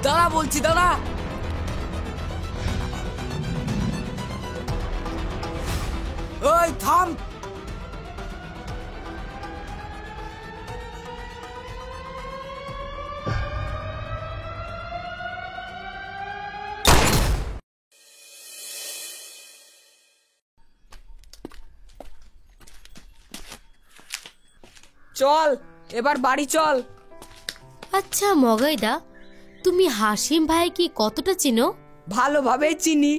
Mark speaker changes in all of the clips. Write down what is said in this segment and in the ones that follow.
Speaker 1: দাঁড়া বলছি, দাঁড়া। ওই থাম। চল এবার বাড়ি চল।
Speaker 2: আচ্ছা মগাইদা, তুমি হাসিম ভাই কি কতটা চিনো?
Speaker 1: ভালোভাবে চিনি।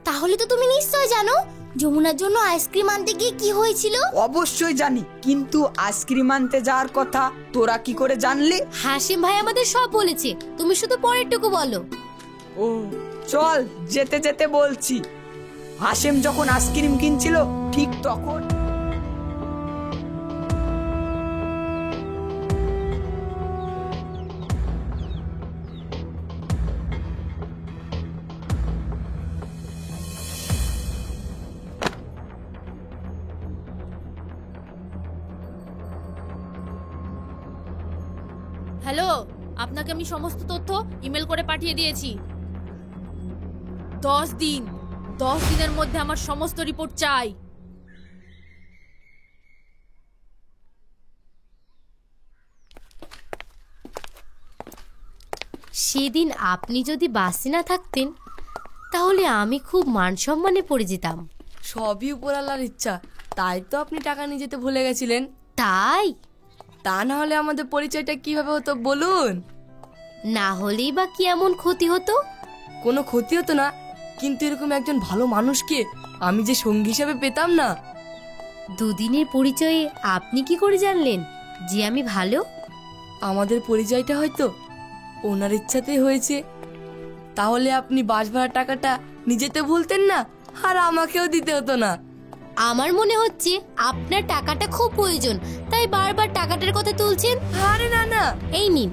Speaker 3: তাহলে তো তুমি নিশ্চয় জানো যমুনার জন্য আইসক্রিম আনতে গিয়ে কি হয়েছিল।
Speaker 1: অবশ্যই জানি, কিন্তু আইসক্রিম আনতে যাওয়ার কথা তোরা কি করে জানলি?
Speaker 2: হাসিম ভাই আমাদের সব বলেছে, তুমি শুধু পরেরটুকু বলো।
Speaker 1: ও চল, যেতে যেতে বলছি। হাসিম যখন আইসক্রিম কিনছিল ঠিক তখন
Speaker 2: হ্যালো, আপনাকে আমি সমস্ত তথ্য ইমেল করে পাঠিয়ে দিয়েছি। 10 দিনের মধ্যে আমার সমস্ত রিপোর্ট চাই। সেদিন আপনি যদি বাসে না থাকতেন তাহলে আমি খুব মান সম্মানে পড়ে যেতাম।
Speaker 4: সবই উপরওয়ালার ইচ্ছা, তাই তো আপনি টাকা নিয়ে যেতে ভুলে গেছিলেন।
Speaker 2: তাই
Speaker 4: তা না হলে আমাদের পরিচয়টা কিভাবে হতো বলুন?
Speaker 2: না হলেই বা কি এমন ক্ষতি হতো?
Speaker 4: কোনো ক্ষতি হতো না, কিন্তু এরকম একজন ভালো মানুষকে আমি যে সঙ্গী হিসাবে পেতাম না।
Speaker 2: দুদিনের পরিচয়ে আপনি কি করে জানলেন যে আমি ভালো?
Speaker 4: আমাদের পরিচয়টা হয়তো ওনার ইচ্ছাতেই হয়েছে। তাহলে আপনি বাস ভাড়ার টাকাটা নিজেতে ভুলতেন না, আর আমাকেও দিতে হতো না।
Speaker 2: আমার মনে হচ্ছে আপনার টাকাটা খুব প্রয়োজন, তাই বারবার টাকাটার কথা তুলছেন।
Speaker 4: আরে না না,
Speaker 2: এই নিন।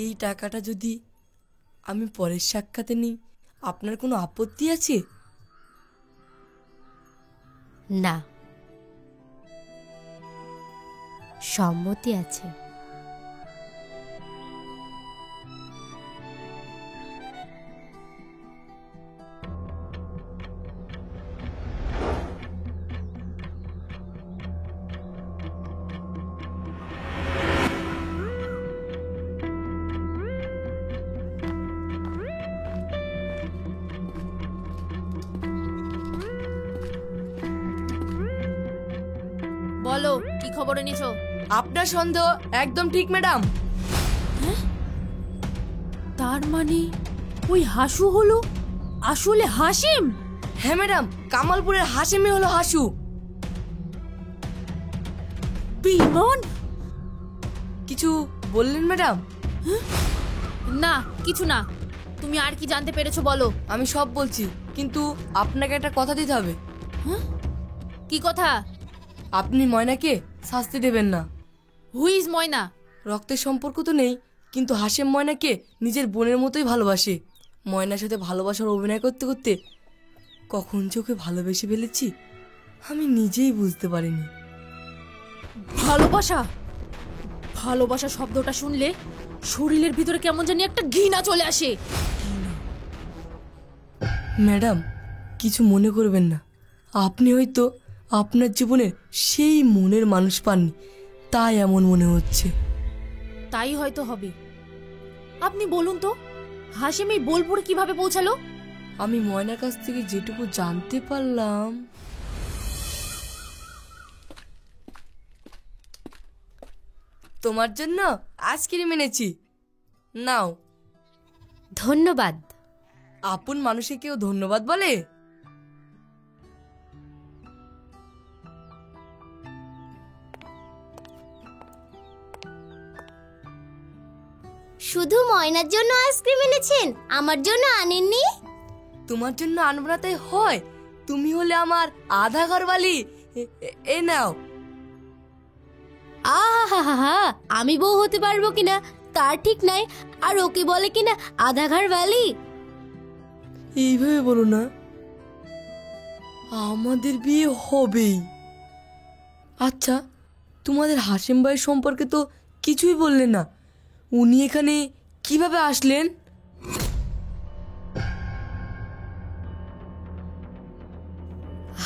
Speaker 4: এই টাকাটা যদি আমি পরের সাক্ষাতে নিই, আপনার কোনো আপত্তি আছে?
Speaker 2: না, সম্মতি আছে। বলো, কি খবর এনেছো?
Speaker 4: আপনার সন্দেহ একদম ঠিক ম্যাডাম।
Speaker 2: তার মানে ওই হাসু হলো আসলে হাসিম?
Speaker 4: হ্যাঁ ম্যাডাম, কামালপুরের হাসিমই হলো হাসু।
Speaker 2: বিমান?
Speaker 4: কিছু বললেন ম্যাডাম?
Speaker 2: না, কিছু না। তুমি আর কি জানতে পেরেছো বলো।
Speaker 4: আমি সব বলছি, কিন্তু আপনাকে একটা কথা দিতে হবে।
Speaker 2: কি কথা?
Speaker 4: আপনি ময়নাকে শাস্তি দেবেন না।
Speaker 2: হু ইজ ময়না?
Speaker 4: রক্তের সম্পর্ক তো নেই, কিন্তু হাসিম ময়নাকে নিজের বোনের মতোই ভালোবাসে। ময়নার সাথে ভালোবাসার অভিনয় করতে করতে কখন যে ওকে ভালোবেসে ফেলেছি আমি নিজেই বুঝতে পারিনি।
Speaker 2: ভালোবাসা? ভালোবাসা শব্দটা শুনলে শরীরের ভিতরে কেমন জানি একটা ঘৃণা চলে আসে।
Speaker 4: ম্যাডাম, কিছু মনে করবেন না। আপনি হয়তো আপনার জীবনের সেই মনের মানুষ পাননি, তাই এমন মনে হচ্ছে।
Speaker 2: তাই হয়তো হবে। আপনি বলুন তো, হাসিম এই বোলপুরে কিভাবে পৌঁছালো?
Speaker 4: আমি ময়নার কাছ থেকে যেটুকু জানতে পারলাম, তোমার জন্য আইসক্রিম এনেছি, নাও।
Speaker 2: ধন্যবাদ।
Speaker 4: আপন মানুষে কেউ ধন্যবাদ বলে?
Speaker 3: শুধু ময়নার জন্য আইসক্রিম এনেছেন, আমার জন্য আনেননি?
Speaker 4: তোমার জন্য আনবো না তাই হয়? তুমি হলে আমার আধা ঘরবালি। এ নাও।
Speaker 2: আহা, আমি বউ হতে পারবো কিনা তার ঠিক নাই, আর ওকে বলে কিনা আধা ঘর বালি।
Speaker 4: এইভাবে বলো না, আমাদের বিয়ে হবেই। আচ্ছা, তোমাদের হাসিম ভাইয়ের সম্পর্কে তো কিছুই বললে না। উনি এখানে কিভাবে আসলেন?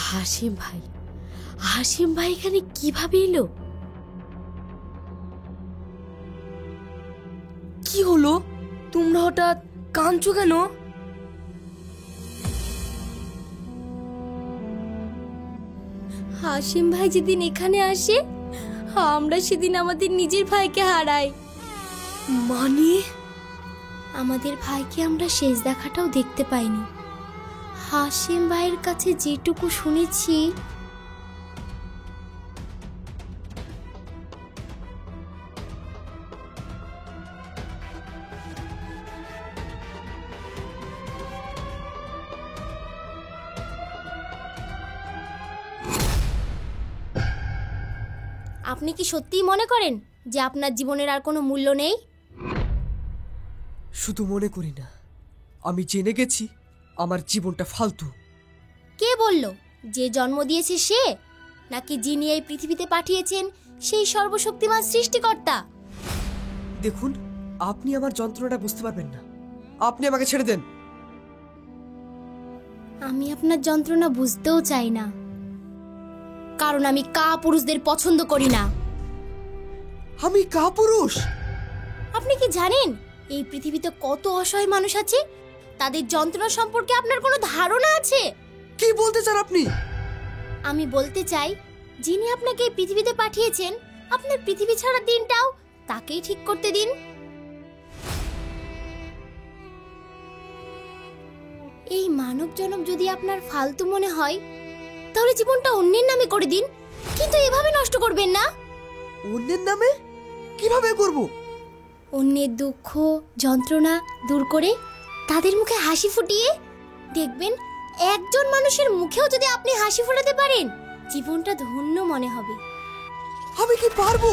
Speaker 2: হাসিম ভাই, হাসিম ভাই এখানে কিভাবে এলো?
Speaker 4: কি হলো, তোমরা হঠাৎ কাঁদছো কেন?
Speaker 2: হাসিম ভাই যেদিন এখানে আসে, আমরা সেদিন আমাদের নিজের ভাইকে হারাই।
Speaker 4: মানে?
Speaker 2: আমাদের ভাইকে আমরা শেষ দেখাটাও দেখতে পাইনি। হাসিম ভাইয়ের কাছে যেটুকু শুনেছি, আপনি কি সত্যিই মনে করেন যে আপনার জীবনের আর কোনো মূল্য নেই?
Speaker 1: শুধু মনে করি না, আমি জেনে গেছি আমার জীবনটা ফালতু।
Speaker 2: কে বলল যে জন্ম দিয়েছে সে, নাকি যিনি এই পৃথিবীতে পাঠিয়েছেন সেই সর্বশক্তিমান সৃষ্টিকর্তা?
Speaker 1: দেখুন, আপনি আমার যন্ত্রণাটা বুঝতে পারবেন না। আপনি আমাকে ছেড়ে দেন।
Speaker 2: আমি আপনার যন্ত্রণা বুঝতেও চাই না, কারণ আমি কাপুরুষদের পছন্দ করি না।
Speaker 1: আমি কাপুরুষ?
Speaker 2: আপনি কি জানেন এই পৃথিবীতে কত অসহায় মানুষ আছে? তাদের যন্ত্রণা সম্পর্কে আপনার কোনো ধারণা আছে?
Speaker 1: কি বলতে চান আপনি?
Speaker 2: আমি বলতে চাই, যিনি আপনাকে এই পৃথিবীতে পাঠিয়েছেন, আপনার পৃথিবী ছাড়া দিনটাও তাকেই ঠিক করতে দিন। এই মানব জনম যদি আপনার ফালতু মনে হয়, তাহলে জীবনটা অন্যের নামে করে দিন, কিন্তু এভাবে নষ্ট করবেন না।
Speaker 1: অন্যের নামে কিভাবে করব?
Speaker 2: অন্যের দুঃখ যন্ত্রণা দূর করে তাদের মুখে হাসি ফুটিয়ে দেখবেন, একজন মানুষের মুখেও যদি আপনি হাসি ফোটাতে পারেন, জীবনটা ধন্য মনে হবে।
Speaker 1: আমি কি পারবো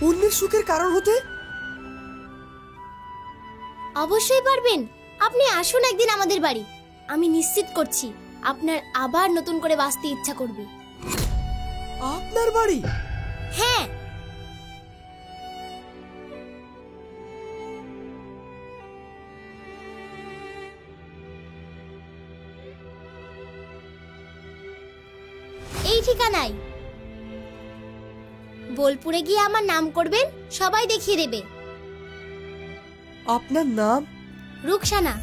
Speaker 1: অন্যের সুখের কারণ হতে?
Speaker 2: অবশ্যই পারবেন। আপনি আসুন একদিন আমাদের বাড়ি, আমি নিশ্চিত করছি আপনার আবার নতুন করে বাঁচতে ইচ্ছা করবে।
Speaker 1: আপনার বাড়ি?
Speaker 2: হ্যাঁ, এই ঠিকানায়। বোলপুরে গিয়ে আমার নাম করবেন, সবাই দেখিয়ে দেবে।
Speaker 1: আপনার নাম?
Speaker 2: রুকসানা।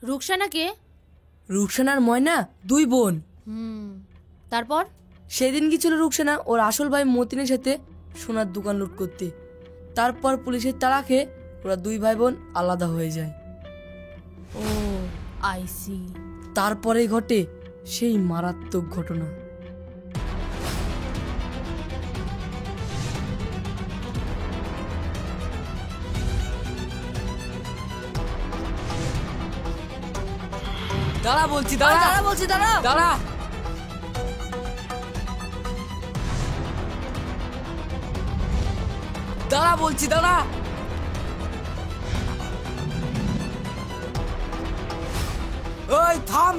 Speaker 2: রুকসানাকে?
Speaker 4: রুকসানার ময়না দুই বোন।
Speaker 2: তারপর?
Speaker 4: সেদিন গিয়েছিল রুকসানা ওর আসল ভাই মতিনের সাথে সোনার দোকান লুট করতে। তারপর পুলিশের তাড়া খেয়ে ওরা দুই ভাই বোন আলাদা হয়ে যায়।
Speaker 2: ও আইসি।
Speaker 4: তারপরে ঘটে সেই মারাত্মক ঘটনা।
Speaker 1: দাঁড়া বলছি, দাঁড়া।
Speaker 4: দাঁড়া বলছি, দাঁড়া
Speaker 1: দাঁড়া। দাঁড়া বলছি, দাঁড়া। ওই থাম।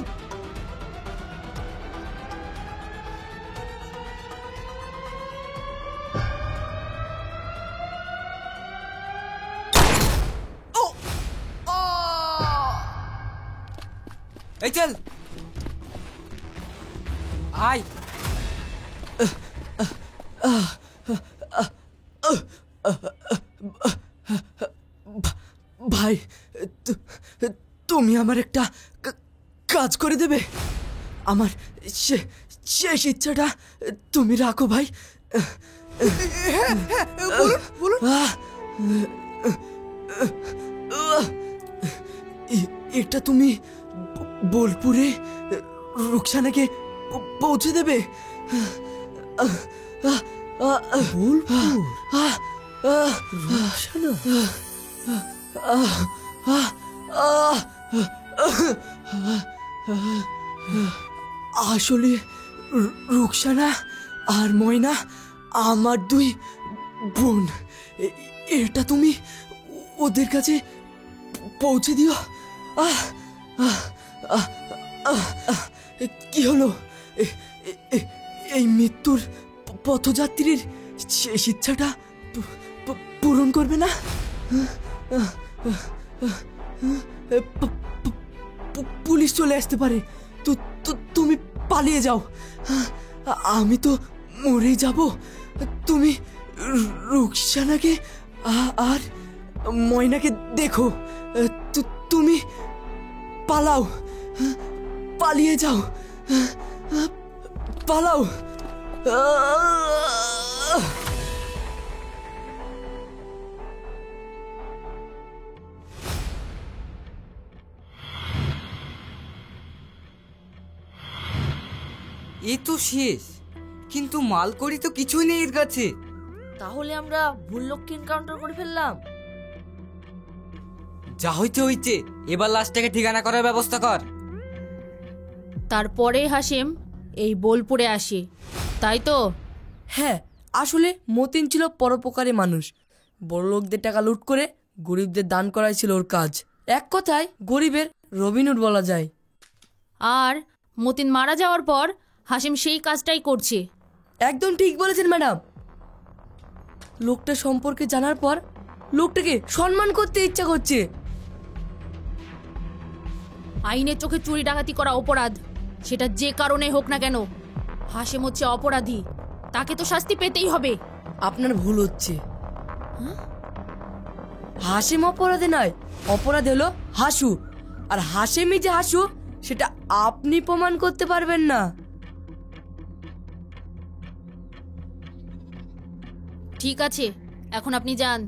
Speaker 1: ও! এই চল, আয়। ভাই, তুমি আমার একটা কাজ করে দেবে? আমার শেষ ইচ্ছাটা তুমি রাখো ভাই। বলুন। এটা তুমি বোলপুরে রুকসানাকে পৌঁছে দেবে? বোলপুর? রুকসানা? আসলে রুকসানা আর ময়না আমার দুই বোন। এটা তুমি ওদের কাছে
Speaker 4: পৌঁছে দিও। আহ আহ আহ আহ আহ, কি হলো? এই মৃত্যুর পথযাত্রীর শেষ ইচ্ছাটা পূরণ করবে না? পুলিশ চলে আসতে পারে। তুমি পালিয়ে যাও। আমি তো মরেই যাব। তুমি রুকসানাকে আর ময়নাকে দেখো। তুমি পালাও, পালিয়ে যাও, পালাও।
Speaker 1: এই তো শেষ, কিন্তু মালকড়ি তো কিছুই নেই এর কাছে।
Speaker 4: তাহলে আমরা ভুল লোককে এনকাউন্টার করে ফেললাম।
Speaker 1: যা হইতে হইতে, এবার লাশটাকে ঠিকানা করার ব্যবস্থা কর।
Speaker 5: তারপরে হাসেম এই বোলপুরে আসে, তাই তো?
Speaker 4: হ্যাঁ, আসলে মতিন ছিল পরোপকারী মানুষ। বড় লোকদের টাকা লুট করে গরিবদের দান করাই ছিল ওর কাজ। এক কথায় গরিবের রবিনহুড বলা যায়।
Speaker 5: আর মতিন মারা যাওয়ার পর হাসেম সেই কাজটাই করছে।
Speaker 4: একদম ঠিক বলেছেন ম্যাডাম। লোকটা সম্পর্কে জানার পর লোকটাকে সম্মান করতে ইচ্ছা করছে।
Speaker 5: আইনের চোখে চুরি ডাকাতি করা অপরাধ, সেটা যে কারণে হোক না কেন। হাসেম হচ্ছে অপরাধী, তাকে তো শাস্তি পেতেই হবে।
Speaker 4: আপনার ভুল হচ্ছে। হাসেম অপরাধী নয়, অপরাধ হলো হাসু। আর হাসেমই যে হাসু সেটা আপনি প্রমাণ করতে পারবেন না।
Speaker 5: ঠিক আছে, এখন আপনি যান।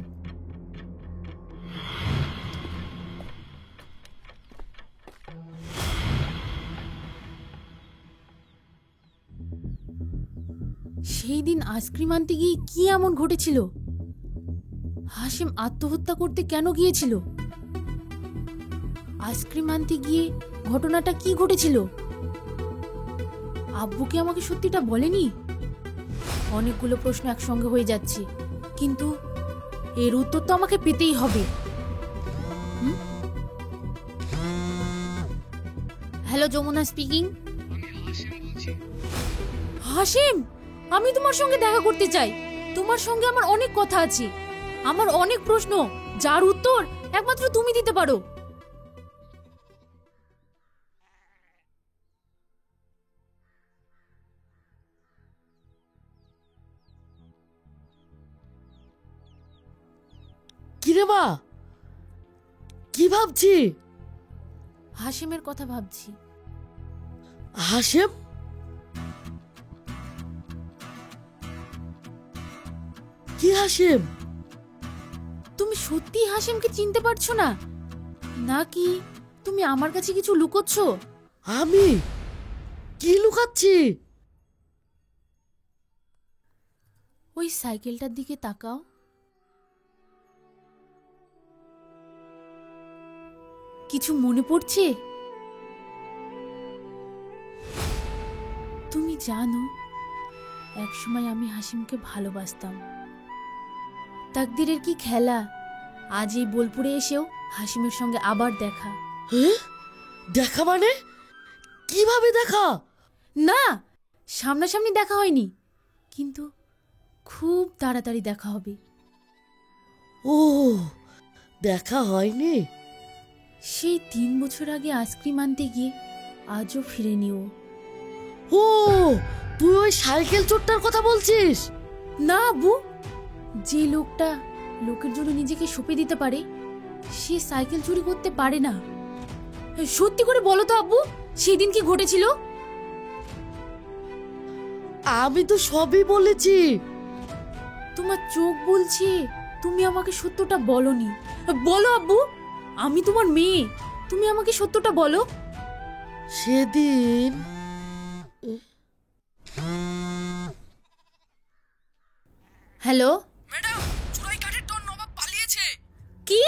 Speaker 5: সেই দিন আইসক্রিম আনতে গিয়ে কি এমন ঘটেছিল? হাসেম আত্মহত্যা করতে কেন গিয়েছিল? আইসক্রিম আনতে গিয়ে ঘটনাটা কি ঘটেছিল? আব্বু কি আমাকে সত্যিটা বলেনি? অনেকগুলো প্রশ্ন একসঙ্গে হয়ে যাচ্ছে, কিন্তু এর উত্তর তো আমাকে পেতেই হবে। Hello, Jamuna speaking. হাসেম, আমি তোমার সঙ্গে দেখা করতে চাই। তোমার সঙ্গে আমার অনেক কথা আছে, আমার অনেক প্রশ্ন, যার উত্তর একমাত্র তুমি দিতে পারো।
Speaker 4: কিরে মা, কি ভাবছি?
Speaker 5: হাসেমের কথা ভাবছি।
Speaker 4: হাসেম? কি হাসেম?
Speaker 5: তুমি সত্যি হাসেমকে চিনতে পারছো না, নাকি তুমি আমার কাছে কিছু লুকোচ্ছ?
Speaker 4: আমি কি লুকাচ্ছি?
Speaker 5: ওই সাইকেলটার দিকে তাকাও। কিছু মনে পড়ছে? তুমি জানো, একসময় আমি হাসিমকে ভালোবাসতাম। তাকদিরের কি খেলা, আজ এই বোলপুরে এসেও হাসিমের সঙ্গে আবার দেখা।
Speaker 4: দেখা মানে? কিভাবে দেখা?
Speaker 5: না, সামনাসামনি দেখা হয়নি, কিন্তু খুব তাড়াতাড়ি দেখা হবে।
Speaker 4: ও, দেখা হয়নি?
Speaker 5: সেই 3 বছর আগে আইসক্রিম আনতে গিয়ে আজও ফিরেনি ও।
Speaker 4: ও, তুই ওই সাইকেল চোরটার কথা বলছিস?
Speaker 5: না আব্বু, যে লোকটা লোকের জন্য নিজেকে সঁপে দিতে পারে সে সাইকেল চুরি করতে পারে না। সত্যি করে বলো তো আব্বু, সেদিন কি ঘটেছিল?
Speaker 4: আমি তো সবই বলেছি।
Speaker 5: তোমার চোখ বলছে তুমি আমাকে সত্যটা বলনি। বলো আব্বু, আমি তোমার মেয়ে, তুমি আমাকে সত্যটা বলো।
Speaker 4: সেদিন
Speaker 5: হ্যালো
Speaker 4: ম্যাডাম, চুরাই কাঠের টন নবাব পালিয়েছে।
Speaker 5: কি?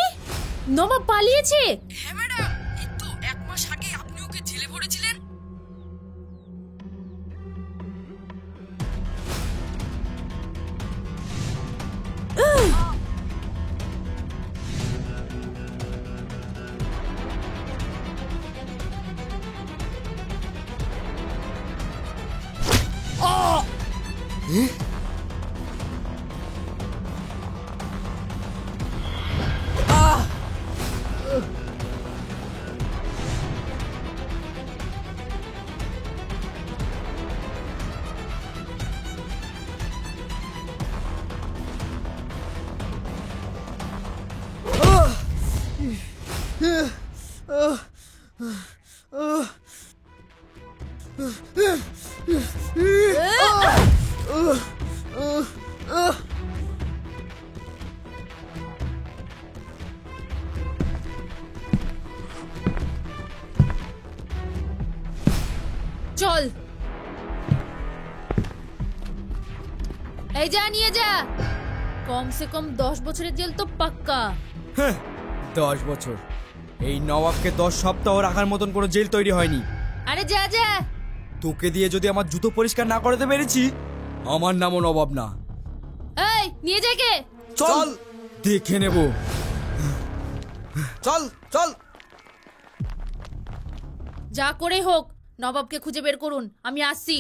Speaker 5: নবাব পালিয়েছে?
Speaker 4: হ্যাঁ ম্যাডাম, এই তো 1 মাস আগে আপনি ওকে জেলে ভরেছিলেন।
Speaker 5: চল এই যা নিয়ে যা কমসে কম 10 বছরের জেল তো পাক্কা
Speaker 6: 10 বছর? এই নবাবকে 10 সপ্তাহ রাখার মতন কোনো জেল তৈরি হয়নি।
Speaker 5: আরে যা যা
Speaker 6: তোকে দিয়ে যদি আমার জুতো পরিষ্কার না করতে পেরেছি, আমার নামও নবাব না।
Speaker 5: এই নিয়ে যা কে
Speaker 6: চল দেখে নেব।
Speaker 1: চল চল।
Speaker 5: যা করে হোক নবাবকে খুঁজে বের করুন, আমি আসছি।